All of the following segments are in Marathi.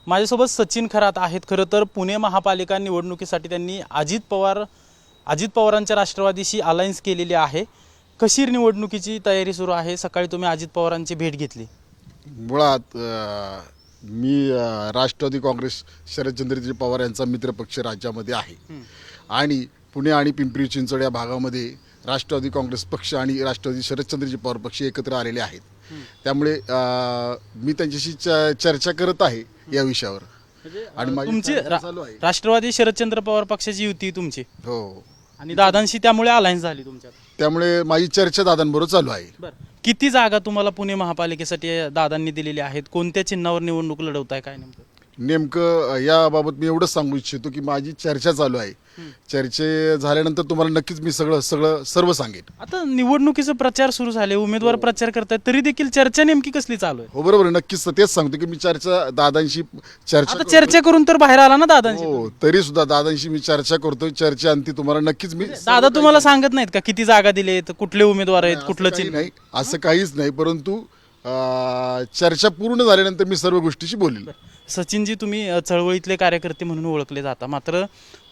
माझ्यासोबत सचिन खरात आहेत। खरं तर पुणे महापालिका निवडणुकीसाठी त्यांनी अजित पवारांच्या राष्ट्रवादीशी अलायन्स केलेली आहे। कशी निवडणुकीची तयारी सुरू आहे? सकाळी तुम्ही अजित पवारांची भेट घेतली। मुळात मी राष्ट्रवादी काँग्रेस शरदचंद्रजी पवार यांचा मित्रपक्ष राज्यामध्ये आहे आणि पुणे आणि पिंपरी चिंचवड या भागामध्ये राष्ट्रवादी काँग्रेस पक्ष आणि राष्ट्रवादी शरदचंद्रजी पवार पक्ष एकत्र आलेले आहेत। त्यामुळे मी त्यांच्याशी चर्चा करत आहे या विषयावर आणि तुमची राष्ट्रवादी शरदचंद्र पवार पक्षाची युती तुमची हो आणि दादांशी त्यामुळे अलायन्स झाली तुमच्यात। त्यामुळे माझी चर्चा दादांबरोबर चालू आहे। बरं, किती जागा तुम्हाला पुणे महापालिकेसाठी दादांनी दिलेली आहेत? कोणत्या चिन्हावर निवडणूक लढवताय काय नेमकं याबाबत मी एवढंच सांगू इच्छितो की माझी चर्चा चालू आहे। चर्चे झाल्यानंतर तुम्हाला नक्कीच मी सर्व सांगेन। आता निवडणुकीचा प्रचार सुरू झाले, उमेदवार प्रचार करतायत, तरी देखील चर्चा नेमकी कसली चालू आहे? हो बरोबर आहे, नक्कीच तेच सांगतो की मी चर्चा दादांशी चर्चा करून तर बाहेर आला ना दादांशी। हो, तरी सुद्धा दादांशी मी चर्चा करतोय। चर्चेअंती तुम्हाला नक्कीच मी दादा तुम्हाला सांगत नाहीत का किती जागा दिलेत, कुठले उमेदवार आहेत, कुठलं चिन्ह? नाही, असं काहीच नाही, परंतु चर्चा पूर्ण झाल्यानंतर मी सर्व गोष्टीशी बोलेल। सचिनजी, तुम्ही चळवळीतले कार्यकर्ते म्हणून ओळखले जाता, मात्र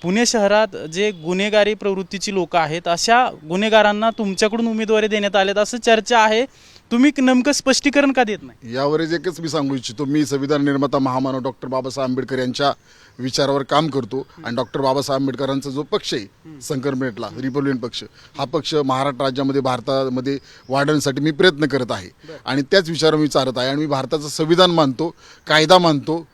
पुणे शहरात जे गुन्हेगारी प्रवृत्तीची लोक आहेत अशा गुन्हेगारांना तुमच्याकडून उमेदवारी देण्यात आलेत असं चर्चा आहे। तुम्ही नेमकं स्पष्टीकरण का देत नाही? यावरच एकच मी सांगू इच्छितो, मी संविधान निर्माता महामानव डॉक्टर बाबासाहेब आंबेडकर यांच्या विचारावर काम करतो आणि डॉक्टर बाबासाहेब आंबेडकरांचा जो पक्ष आहे संकरमेटला रिपब्लिकन पक्ष, हा पक्ष महाराष्ट्र राज्यामध्ये भारतामध्ये वाढवण्यासाठी मी प्रयत्न करत आहे आणि त्याच विचारावर मी चालत आहे आणि मी भारताचं संविधान मानतो, कायदा मानतो।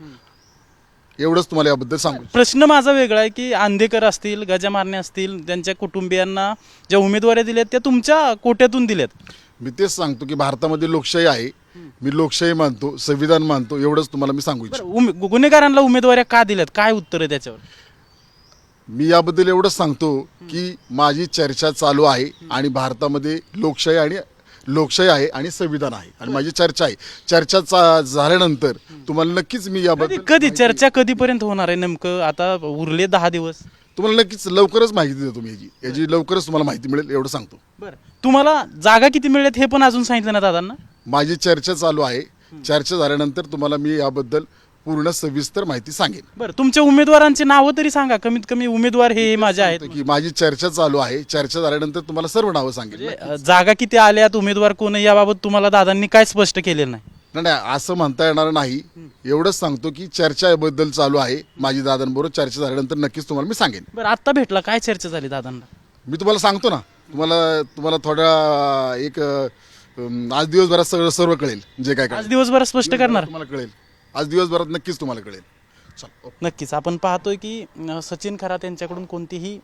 एवढंच तुम्हाला याबद्दल सांगू। प्रश्न माझा वेगळा आहे की अंधेकर असतील, गजामारणे असतील, त्यांच्या कुटुंबियांना ज्या उमेदवारी दिल्यात त्या तुमच्या कोट्यातून दिल्यात। मी तेच सांगतो की भारतामध्ये लोकशाही आहे, मी लोकशाही मानतो, संविधान मानतो, एवढंच तुम्हाला मी सांगू इच्छितो। गुन्हेगारांना उमेदवारी का दिल्यात, काय उत्तर आहे त्याच्यावर? मी याबद्दल एवढंच सांगतो की माझी चर्चा चालू आहे आणि भारतामध्ये लोकशाही आहे आणि संविधान आहे आणि माझी चर्चा आहे। चर्चा झाल्यानंतर तुम्हाला नक्कीच मी याबद्दल कधी चर्चा कधीपर्यंत होणार आहे? नेमकं आता उरले 10 दिवस, तुम्हाला नक्कीच लवकरच माहिती देतो मी याची लवकरच तुम्हाला माहिती मिळेल एवढं सांगतो। बरं, तुम्हाला जागा किती मिळत हे पण अजून सांगितलं ना दादांना? माझी चर्चा चालू आहे, चर्चा झाल्यानंतर तुम्हाला मी याबद्दल पूर्ण सविस्तर माहिती सांगेन। बरं, तुमच्या उमेदवारांची नावं तरी सांगा, कमीत कमी उमेदवार हे माझे आहेत की माझी चर्चा चालू आहे, चर्चा झाल्यानंतर तुम्हाला सर्व नावं सांगेन। जागा किती आल्यात, उमेदवार कोण याबाबत तुम्हाला दादांनी काय स्पष्ट केलेलं नाही? नाही, असं म्हणता येणार नाही। एवढंच सांगतो की चर्चाबद्दल चालू आहे माझी दादांबरोबर, चर्चा झाल्यानंतर नक्कीच तुम्हाला मी सांगेन। बरं, आता भेटला काय चर्चा झाली दादांना? मी तुम्हाला सांगतो ना, तुम्हाला थोड्या एक आज दिवसभरात सर्व कळेल जे काय आज दिवसभरात स्पष्ट करणार? तुम्हाला कळेल, आज दिवसभरात नक्कीच तुम्हाला कळेल। नक्कीच आपण पाहतोय की सचिन खरात यांच्याकडून कोणतीही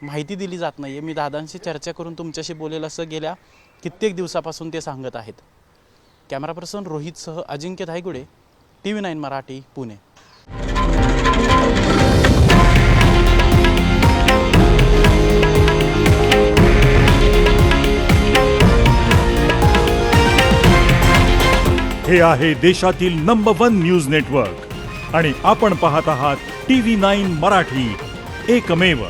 माहिती दिली जात नाहीये। मी दादांशी चर्चा करून तुमच्याशी बोलेल असं गेल्या कित्येक दिवसापासून ते सांगत आहेत। कॅमेरा पर्सन रोहितसह अजिंक्य धायगुडे, TV9 मराठी, पुणे। हे आहे देशातील नंबर 1 न्यूज नेटवर्क आणि आपण पाहत आहात TV9 मराठी, एकमेव।